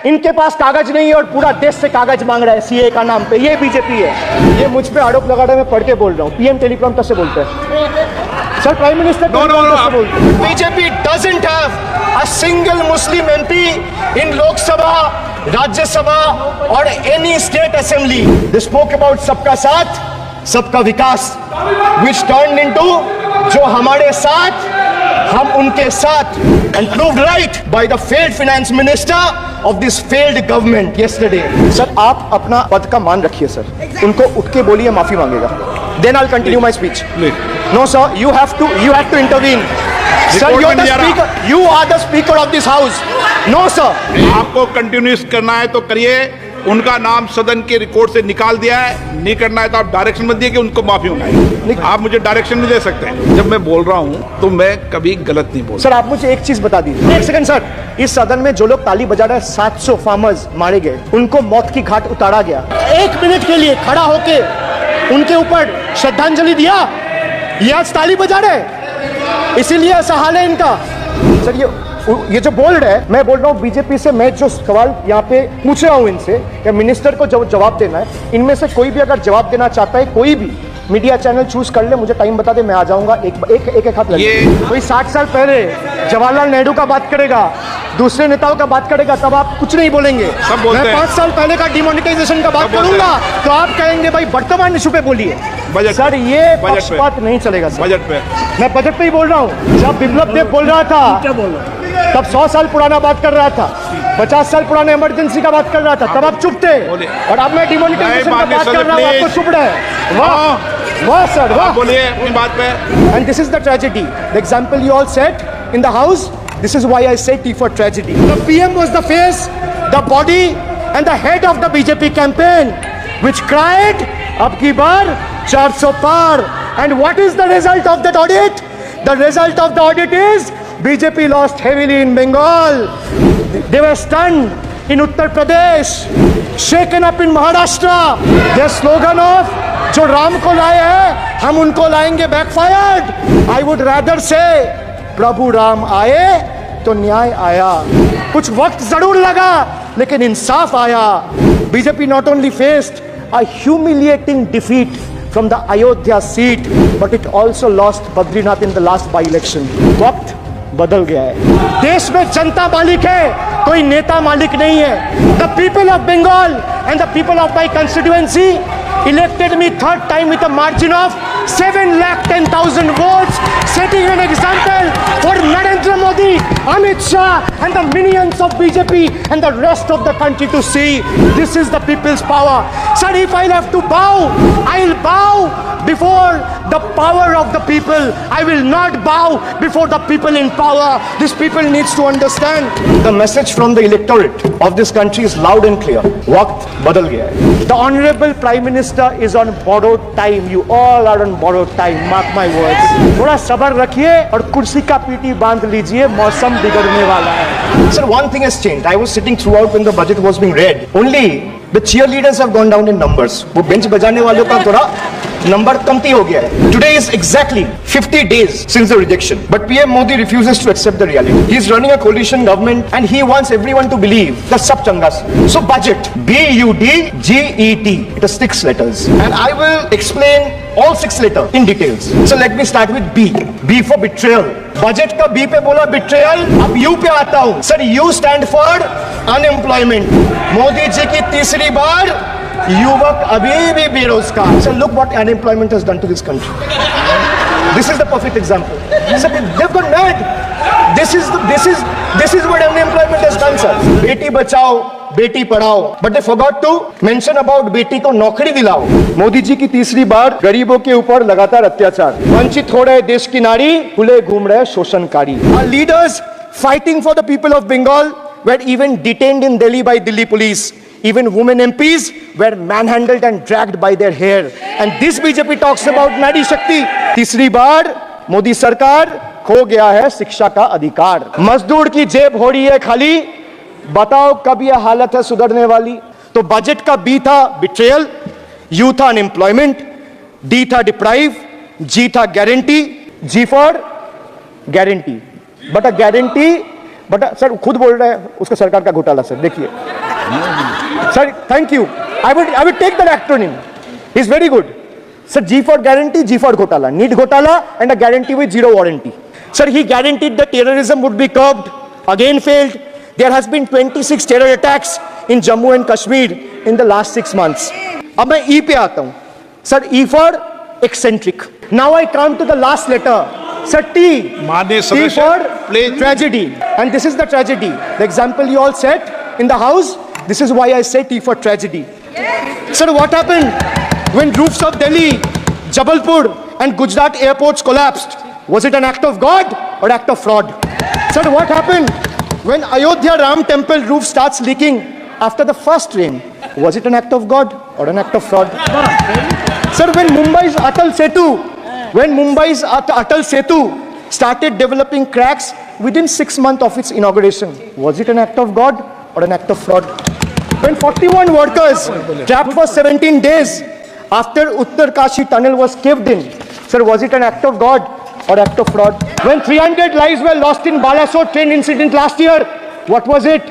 इनके पास कागज नहीं है और पूरा देश से कागज मांग रहा है सीए का नाम पे। ये बीजेपी है। ये मुझ पे आरोप लगा रहा है, मैं पढ़ के बोल रहा हूँ। पीएम टेलीप्रॉम्प्टर से बोलते हैं सर, प्राइम मिनिस्टर टेलीप्रॉम्प्टर से बोलते हैं। BJP doesn't have a single Muslim MP in Lok Sabha, Rajya Sabha और any state assembly. They spoke about सबका साथ सबका विकास, which turned into जो हमारे साथ हम उनके साथ, and proved right by the failed finance minister of this failed government yesterday. Sir आप अपना पद का मान रखिए सर, उनको उठ के बोलिए माफी मांगेगा, then I'll continue my speech. No sir, you have to intervene. Sir, you are the speaker of this house. No sir. आपको कंटिन्यूस करना है तो करिए, उनका नाम सदन के रिकॉर्ड से निकाल दिया है। नहीं करना है तो आप डायरेक्शन मत दिए कि उनको माफी मंगाए। आप मुझे डायरेक्शन नहीं दे सकते। जब मैं बोल रहा हूं तो मैं कभी गलत नहीं बोल। सर आप मुझे एक चीज बता दीजिए, एक सेकंड सर। इस सदन में जो लोग ताली बजा रहे हैं, 700 फार्मर्स मारे गए, उनको मौत की घाट उतारा गया। 1 मिनट के लिए खड़ा होके उनके ऊपर श्रद्धांजलि दिया, ये आज ताली बजा रहे, इसीलिए ऐसा हाल है इनका। सर ये जो बोल रहे हैं, मैं बोल रहा हूँ बीजेपी से, मैं जो सवाल यहाँ पे पूछ रहा हूँ इनसे कि मिनिस्टर को जवाब देना है, इनमें से कोई भी अगर जवाब देना चाहता है, कोई भी मीडिया चैनल चूज कर ले, मुझे टाइम बता दे, मैं आ जाऊंगा। एक हाथ लगे। कोई 60 साल पहले जवाहरलाल नेहरू का बात करेगा, दूसरे नेताओं का बात करेगा, तब आप कुछ नहीं बोलेंगे। मैं 5 साल पहले का डिमोनेटाइजेशन का बात करूंगा तो आप कहेंगे भाई वर्तमान इशू पे बोलिए। सर ये पक्षपात नहीं चलेगा सर। बजट पे मैं बजट पे ही बोल रहा हूँ। जब बिप्लब देव बोल रहा था तब 100 साल पुराना बात कर रहा था, 50 साल पुराने इमरजेंसी का बात कर रहा था, तब आप चुप थे। और अब मैं डिमोनेटाइजेशन का बात कर रहा हूँ, आपको चुप रहे। वाह वाह सर वाह, बोलिए अपनी बात पे। And this is the tragedy. The example you all set in the house, this is why I say T for tragedy. The PM was the face, the body and the head of the BJP campaign, which cried, "Ab ki baar 400 par." And what is the result of that audit? The result of the audit is BJP lost heavily in Bengal. They were stunned in Uttar Pradesh, shaken up in Maharashtra. Their slogan of जो राम को लाए हैं हम उनको लाएंगे backfired. I would rather say प्रभु राम आए तो न्याय आया। कुछ वक्त जरूर लगा लेकिन इंसाफ आया। BJP not only faced a humiliating defeat from the Ayodhya seat, but it also lost Badrinath in the last by-election. वक्त बदल गया है। देश में जनता मालिक है, कोई नेता मालिक नहीं है। The people of Bengal and the people of my constituency elected me 3rd time with a margin of 7,10,000 votes, setting an example for Narendra Modi, Amit Shah and the minions of BJP and the rest of the country to see this is the people's power. Sir, if I'll have to bow, I'll bow before the power of the people. I will not bow before the people in power. These people needs to understand. The message from the electorate of this country is loud and clear. वक्त बदल गया है। The Honorable Prime Minister is on borrowed time. You all are on borrowed time. Mark my words. थोड़ा सब्र रखिए और कुर्सी का पीटी बांध लीजिए, मौसम बिगड़ने वाला है। Sir, one thing has changed. I was sitting throughout when the budget was being read. Only the cheerleaders have gone down in numbers. वो बेंच बजाने वालों का थोड़ा नंबर कमती हो गया है। Today is exactly 50 days since the rejection, but PM Modi refuses to accept the reality. He is running a coalition government and he wants everyone to believe that sab changa se. So budget, BUDGET, it has 6 letters, and I will explain all 6 letters in details. So let me start with B. B for betrayal. Budget का B पे बोला betrayal, अब U पे आता हूं। Sir U stand for unemployment. Modi ji की तीसरी बार युवक अभी भी बेरोजगार। Sir look what unemployment has done to this country. This is the perfect example. Sir, they've gone mad. This is what unemployment has done, sir. Beti Bachao, Beti Padhao, but they forgot to mention about बेटी को नौकरी दिलाओ। मोदी जी की तीसरी बार गरीबों के ऊपर लगातार अत्याचार, वंचित हो रहे देश की नारी, खुले घूम रहे शोषणकारी। Our leaders fighting for the people of Bengal were even detained in Delhi by Delhi police. Even women MPs were manhandled and dragged by their hair. And this BJP talks about Nari Shakti. तीसरी बार मोदी सरकार, खो गया है शिक्षा का अधिकार। मजदूर की जेब हो रही है खाली, बताओ कब यह हालत है सुधरने वाली। तो बजट का बी था बिट्रेयल, यू था अनएम्प्लॉयमेंट, डी था डिप्राइव, जी था guarantee, G for guarantee. But sir खुद बोल रहे हैं उसका सरकार का घोटाला। सर देखिए Sir, thank you. I would take that acronym. He's very good. Sir, G for guarantee, G for Ghotala. Need Ghotala and a guarantee with zero warranty. Sir, he guaranteed that terrorism would be curbed. Again failed. There has been 26 terror attacks in Jammu and Kashmir in the last 6 months. अब मैं E पे आता हूँ. Sir, E for eccentric. Now I come to the last letter. Sir, T. माननीय T सदस्य, for please. tragedy. And this is the tragedy. The example you all set in the house. This is why I say T for tragedy. Sir, what happened when roofs of Delhi, Jabalpur and Gujarat airports collapsed? Was it an act of God or act of fraud? Sir, what happened when Ayodhya Ram temple roof starts leaking after the first rain? Was it an act of God or an act of fraud? Sir, when Mumbai's Atal Setu started developing cracks within 6 months of its inauguration, was it an act of God or an act of fraud? When 41 workers trapped for 17 days after Uttar Kashi tunnel was caved in, sir, was it an act of God or act of fraud? When 300 lives were lost in Balasore train incident last year, what was it?